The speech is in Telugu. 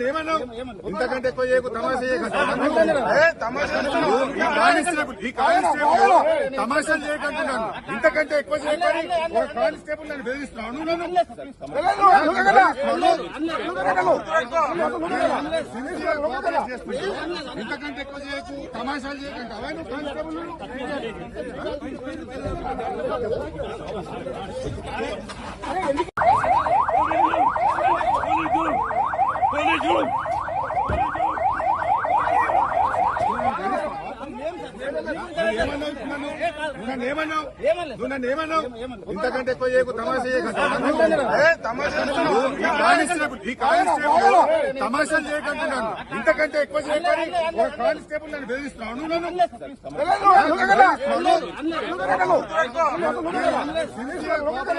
ఏమన్నావు ఇంతకంటే ఎక్కువ చేయకు తమాషాలు చేయకంటున్నాను. ఇంతకంటే ఎక్కువ చేయకని ఒక కానిస్టేబుల్ నన్ను బెదిరిస్తున్నాను. ఇంతకంటే ఎక్కువ చేయకు తమాషాలు చేయకండి. అవన్నీ కానిస్టేబుల్ ఏమన్నావు ఇంతకంటే ఎక్కువ చేయకు తమాషాలు చేయకంటున్నాను. ఇంతకంటే ఎక్కువ చేయకని ఒక కానిస్టేబుల్ నన్ను బెదిరిస్తున్నాను.